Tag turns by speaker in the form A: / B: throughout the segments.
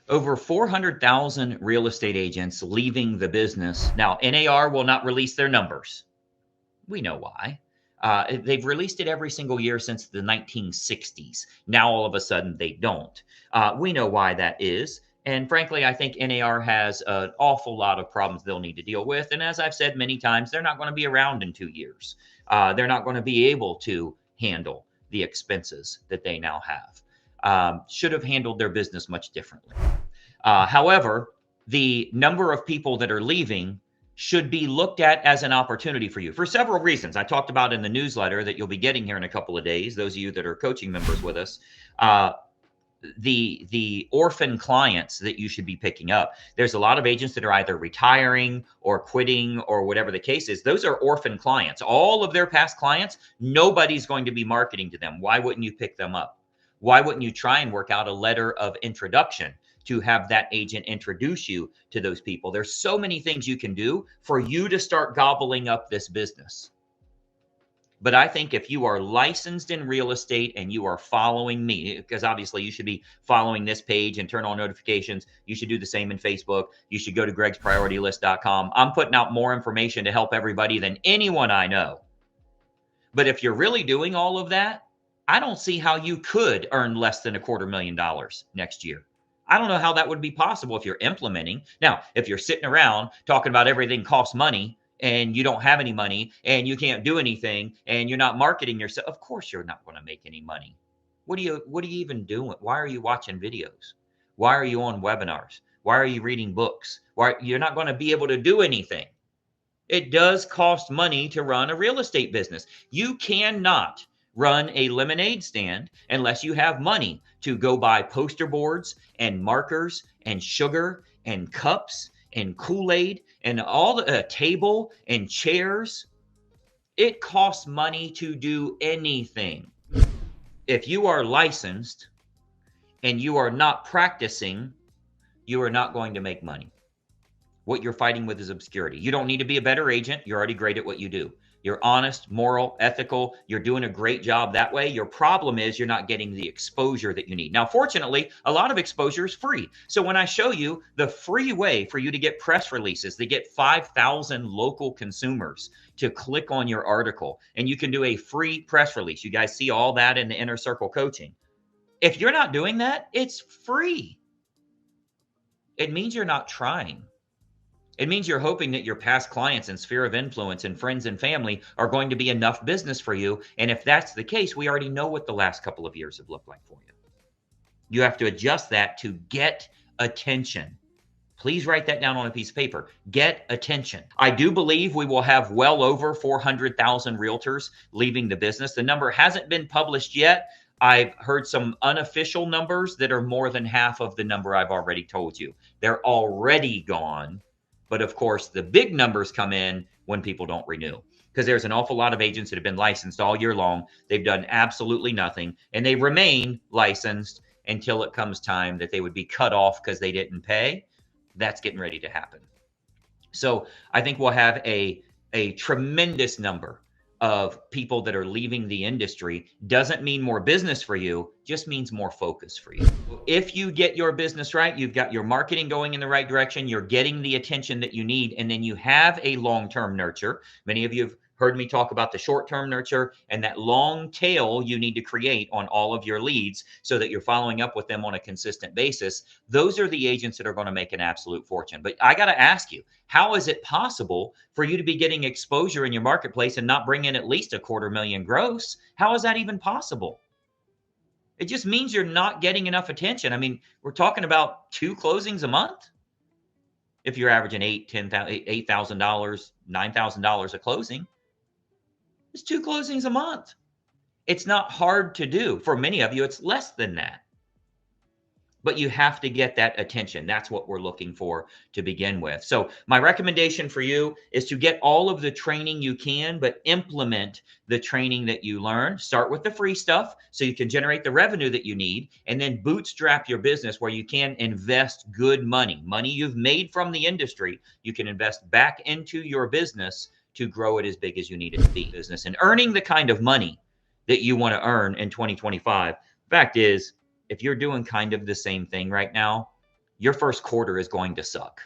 A: Over 400,000 real estate agents leaving the business. Now, NAR will not release their numbers. We know why. They've released it every single year since the 1960s. Now, all of a sudden, they don't. We know why that is. And frankly, I think NAR has an awful lot of problems they'll need to deal with. And as I've said many times, they're not going to be around in 2 years. They're not going to be able to handle the expenses that they now have. Should have handled their business much differently. However, the number of people that are leaving should be looked at as an opportunity for you for several reasons. I talked about in the newsletter that you'll be getting here in a couple of days, those of you that are coaching members with us, the orphan clients that you should be picking up. There's a lot of agents that are either retiring or quitting or whatever the case is. Those are orphan clients. All of their past clients, nobody's going to be marketing to them. Why wouldn't you pick them up? Why wouldn't you try and work out a letter of introduction to have that agent introduce you to those people? There's so many things you can do for you to start gobbling up this business. But I think if you are licensed in real estate and you are following me, because obviously you should be following this page and turn on notifications. You should do the same in Facebook. You should go to gregsprioritylist.com. I'm putting out more information to help everybody than anyone I know. But if you're really doing all of that, I don't see how you could earn less than $250,000 next year. I don't know how that would be possible if you're implementing. Now, if you're sitting around talking about everything costs money and you don't have any money and you can't do anything and you're not marketing yourself, of course you're not going to make any money. What are you even doing? Why are you watching videos? Why are you on webinars? Why are you reading books? Why you're not going to be able to do anything? It does cost money to run a real estate business. You cannot run a lemonade stand unless you have money to go buy poster boards and markers and sugar and cups and Kool-Aid and all the table and chairs. It costs money to do anything. If you are licensed and you are not practicing, you are not going to make money. What you're fighting with is obscurity. You don't need to be a better agent. You're already great at what you do. You're honest, moral, ethical. You're doing a great job that way. Your problem is you're not getting the exposure that you need. Now, fortunately, a lot of exposure is free. So when I show you the free way for you to get press releases, they get 5,000 local consumers to click on your article, and you can do a free press release. You guys see all that in the Inner Circle coaching. If you're not doing that, it's free. It means you're not trying. It means you're hoping that your past clients and sphere of influence and friends and family are going to be enough business for you. And if that's the case, we already know what the last couple of years have looked like for you. You have to adjust that to get attention. Please write that down on a piece of paper. Get attention. I do believe we will have well over 400,000 realtors leaving the business. The number hasn't been published yet. I've heard some unofficial numbers that are more than half of the number I've already told you. They're already gone. But of course, the big numbers come in when people don't renew, because there's an awful lot of agents that have been licensed all year long. They've done absolutely nothing, and they remain licensed until it comes time that they would be cut off because they didn't pay. That's getting ready to happen. So I think we'll have a tremendous number of people that are leaving the industry. Doesn't mean more business for you, just means more focus for you. If you get your business right, you've got your marketing going in the right direction, you're getting the attention that you need, and then you have a long-term nurture. Many of you have heard me talk about the short-term nurture and that long tail you need to create on all of your leads so that you're following up with them on a consistent basis. Those are the agents that are going to make an absolute fortune. But I got to ask you, how is it possible for you to be getting exposure in your marketplace and not bring in at least $250,000 gross? How is that even possible? It just means you're not getting enough attention. I mean, we're talking about 2 closings a month. If you're averaging $8,000, $9,000 a closing, it's 2 closings a month. It's not hard to do. For many of you, it's less than that. But you have to get that attention. That's what we're looking for to begin with. So my recommendation for you is to get all of the training you can, but implement the training that you learn. Start with the free stuff so you can generate the revenue that you need, and then bootstrap your business where you can invest good money. Money you've made from the industry, you can invest back into your business to grow it as big as you need it to be. Business and earning the kind of money that you want to earn in 2025. Fact is, if you're doing kind of the same thing right now, your first quarter is going to suck.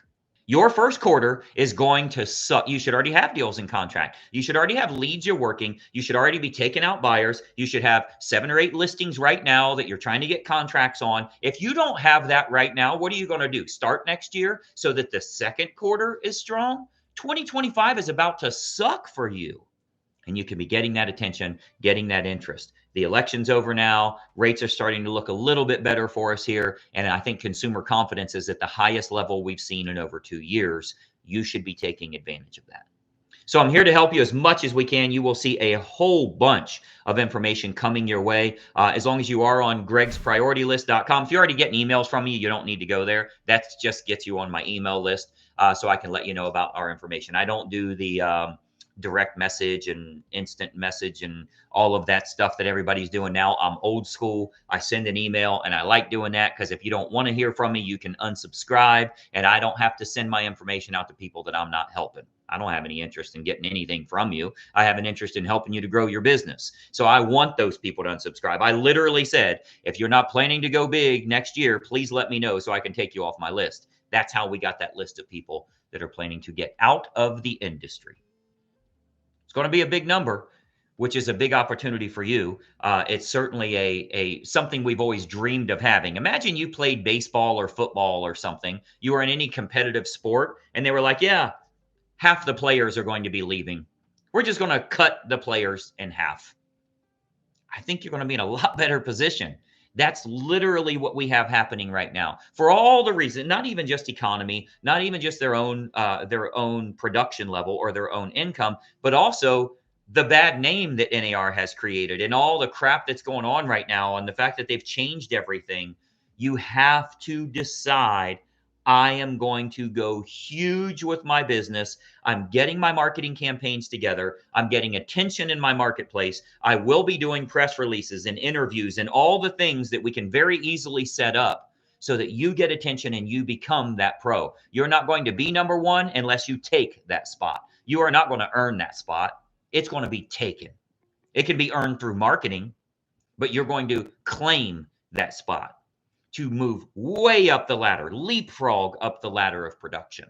A: Your first quarter is going to suck. You should already have deals in contract. You should already have leads you're working. You should already be taking out buyers. You should have 7 or 8 listings right now that you're trying to get contracts on. If you don't have that right now, what are you going to do? Start next year so that the second quarter is strong? 2025 is about to suck for you. And you can be getting that attention, getting that interest. The election's over now. Rates are starting to look a little bit better for us here. And I think consumer confidence is at the highest level we've seen in over 2 years. You should be taking advantage of that. So I'm here to help you as much as we can. You will see a whole bunch of information coming your way. As long as you are on gregsprioritylist.com. If you're already getting emails from me, you don't need to go there. That just gets you on my email list so I can let you know about our information. I don't do the direct message and instant message and all of that stuff that everybody's doing now. I'm old school. I send an email, and I like doing that because if you don't want to hear from me, you can unsubscribe, and I don't have to send my information out to people that I'm not helping. I don't have any interest in getting anything from you. I have an interest in helping you to grow your business. So I want those people to unsubscribe. I literally said, if you're not planning to go big next year, please let me know so I can take you off my list. That's how we got that list of people that are planning to get out of the industry. It's going to be a big number, which is a big opportunity for you. It's certainly a something we've always dreamed of having. Imagine you played baseball or football or something. You were in any competitive sport, and they were like, yeah, half the players are going to be leaving. We're just going to cut the players in half. I think you're going to be in a lot better position. That's literally what we have happening right now. For all the reasons, not even just economy, not even just their own production level or their own income, but also the bad name that NAR has created and all the crap that's going on right now and the fact that they've changed everything. You have to decide, I am going to go huge with my business. I'm getting my marketing campaigns together. I'm getting attention in my marketplace. I will be doing press releases and interviews and all the things that we can very easily set up so that you get attention and you become that pro. You're not going to be number one unless you take that spot. You are not going to earn that spot. It's going to be taken. It can be earned through marketing, but you're going to claim that spot to move way up the ladder, leapfrog up the ladder of production.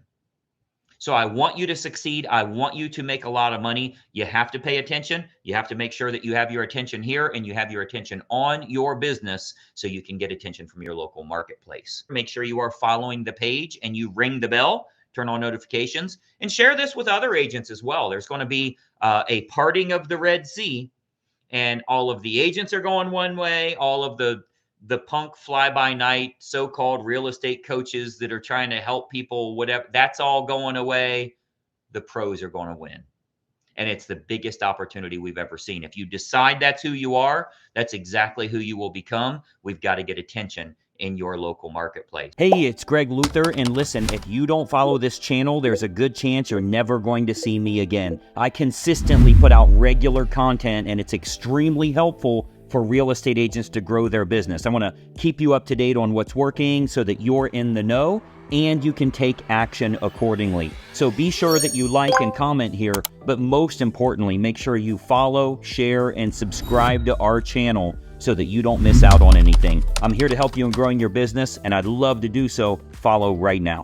A: So I want you to succeed. I want you to make a lot of money. You have to pay attention. You have to make sure that you have your attention here and you have your attention on your business so you can get attention from your local marketplace. Make sure you are following the page and you ring the bell, turn on notifications, and share this with other agents as well. There's going to be a parting of the Red Sea, and all of the agents are going one way, all of the punk fly-by-night so-called real estate coaches that are trying to help people, whatever, that's all going away. The pros are going to win. And it's the biggest opportunity we've ever seen. If you decide that's who you are, that's exactly who you will become. We've got to get attention in your local marketplace.
B: Hey, it's Greg Luther, and listen, if you don't follow this channel, there's a good chance you're never going to see me again. I consistently put out regular content, and it's extremely helpful for real estate agents to grow their business. I want to keep you up to date on what's working so that you're in the know and you can take action accordingly. So be sure that you like and comment here, but most importantly, make sure you follow, share, and subscribe to our channel so that you don't miss out on anything. I'm here to help you in growing your business, and I'd love to do so. Follow right now.